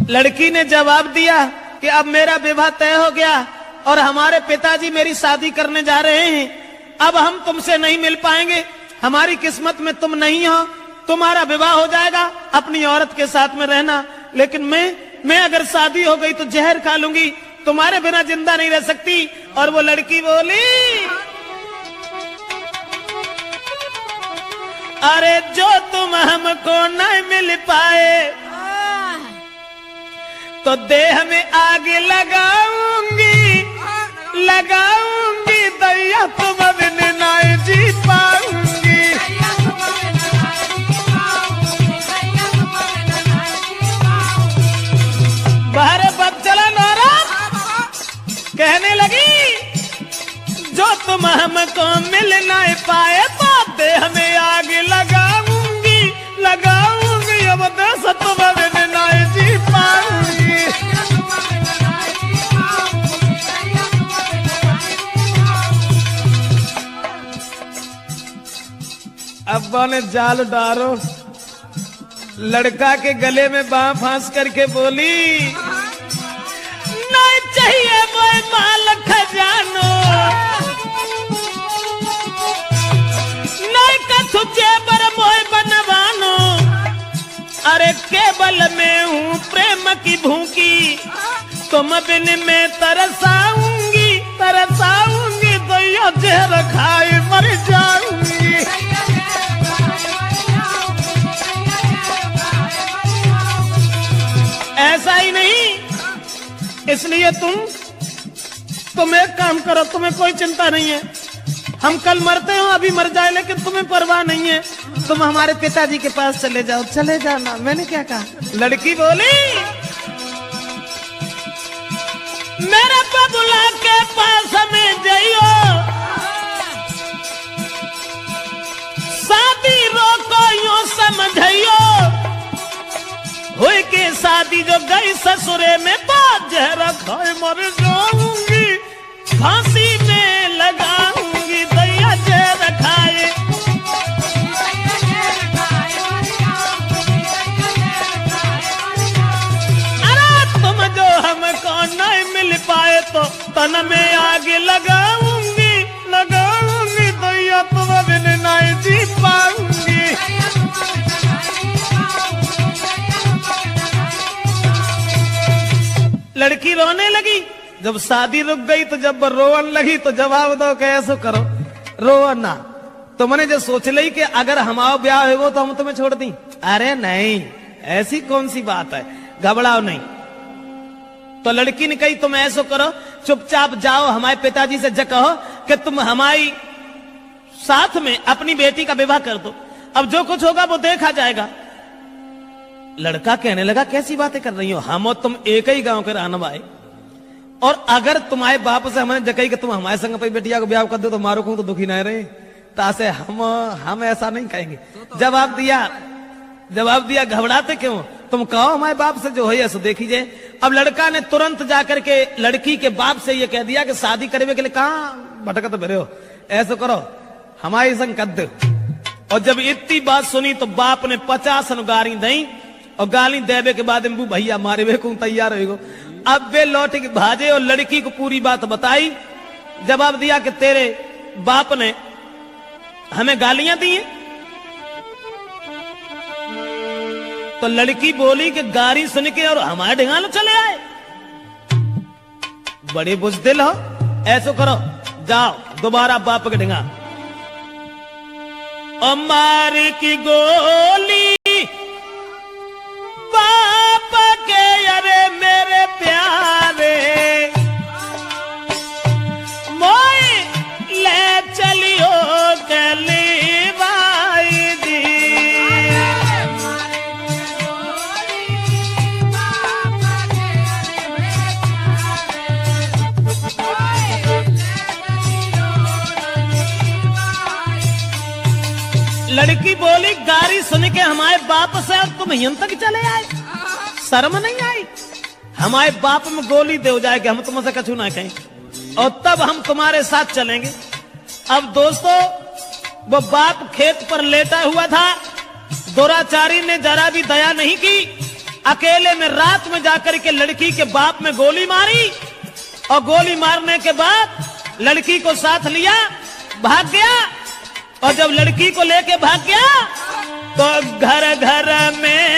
लड़की ने जवाब दिया कि अब मेरा विवाह तय हो गया और हमारे पिताजी मेरी शादी करने जा रहे हैं। अब हम तुमसे नहीं मिल पाएंगे, हमारी किस्मत में तुम नहीं हो, तुम्हारा विवाह हो जाएगा, अपनी औरत के साथ में रहना, लेकिन मैं अगर शादी हो गई तो जहर खा लूंगी, तुम्हारे बिना जिंदा नहीं रह सकती। और वो लड़की बोली, अरे जो तुम हमको नहीं मिल पाए तो देह में आग लगाऊंगी, लगाऊंगी, दैया तुम बिन नहीं जी पाऊंगी। बाहर बब चला नौरा कहने लगी, जो तुम हमको मिल नहीं पाए तो देह में आग लगाऊंगी, लगाऊंगी, अब देश तुम बिन नहीं जी पाऊंगी। अब्बा ने जाल डारो, लड़का के गले में बांह फांस करके बोली, नहीं चाहिए वो माल खजानो, नहीं कछु जेबर मोय बनवानो, अरे केवल मैं हूँ प्रेम की भूखी, तुम बिन में तरसाऊंगी, तरसाऊंगी, तो यो जहर खाए मर जाऊंगी। ऐसा ही नहीं, इसलिए तुम एक काम करो, तुम्हें कोई चिंता नहीं है, हम कल मरते हो, अभी मर जाए, लेकिन तुम्हें परवाह नहीं है, तुम हमारे पिताजी के पास चले जाओ, चले जाना। मैंने क्या कहा? लड़की बोली, मेरे बबुला के पास हमें जाइयो, शादी रोको यूं समझियो, हुई के शादी जो गई ससुरे में बात जहर खाए मर जाऊंगी, फांसी में लगाऊंगी, दैया जहर खाए। अरे तुम जो हमको नहीं मिल पाए तो तन में आग लगाऊंगी, लगाऊंगी, दैया तुम बिन नहीं जी पाऊंगी। लड़की रोने लगी, जब शादी रुक गई तो जब रोवन लगी तो जवाब दो कैसे करो, रो ना। तो मैंने जो सोच ली कि अगर हमारा ब्याह हो तो हम तुम्हें छोड़ दी, अरे नहीं, ऐसी कौन सी बात है, घबराओ नहीं। तो लड़की ने कही तुम ऐसा करो, चुपचाप जाओ, हमारे पिताजी से कहो कि तुम हमारी साथ में अपनी बेटी का विवाह कर दो, अब जो कुछ होगा वो देखा जाएगा। लड़का कहने लगा, कैसी बातें कर रही हो, हम और तुम एक ही गांव के रहने वाले, और अगर तुम्हारे बाप से हमने जगह कि तुम हमारे संग पे बेटिया को ब्याह कर दो तो मारो को तो दुखी नहीं रहे, तासे हम ऐसा नहीं कहेंगे। जवाब दिया, घबराते क्यों, तुम कहो हमारे बाप से जो है ऐसा देखी जाए। अब लड़का ने तुरंत जाकर के लड़की के बाप से ये कह दिया कि शादी करने के लिए कहाँ भटकत तो हो, ऐसा करो हमारी संग कर दो। और जब इतनी बात सुनी तो बाप ने 50 गाली दी, और गाली देवे के बाद भैया मारे वे को तैयार हो। अब वे लौट के भाजे और लड़की को पूरी बात बताई, जवाब दिया कि तेरे बाप ने हमें गालियां दी हैं। तो लड़की बोली कि गाली सुन के और हमारे ढिंगालो चले आए, बड़े बुजदिल हो, ऐसो करो जाओ दोबारा बाप के ढिंगा। अमार की गोली बाप के, अरे मेरे प्यारे, मोय ले चलियो गली भाई जी। लड़की बोली, गाली सुन के हमारे बाप से और तुम यहां तक चले आए, शर्म नहीं आई? हमारे बाप में गोली दे जाए कि हम तुमसे कछु ना कहें, और तब हम तुम्हारे साथ चलेंगे। अब दोस्तों, वो बाप खेत पर लेटा हुआ था, दुराचारी ने जरा भी दया नहीं की, अकेले में रात में जाकर के लड़की के बाप में गोली मारी और गोली मारने के बाद लड़की को साथ लिया, भाग गया। और जब लड़की को लेके भाग गया तो घर घर में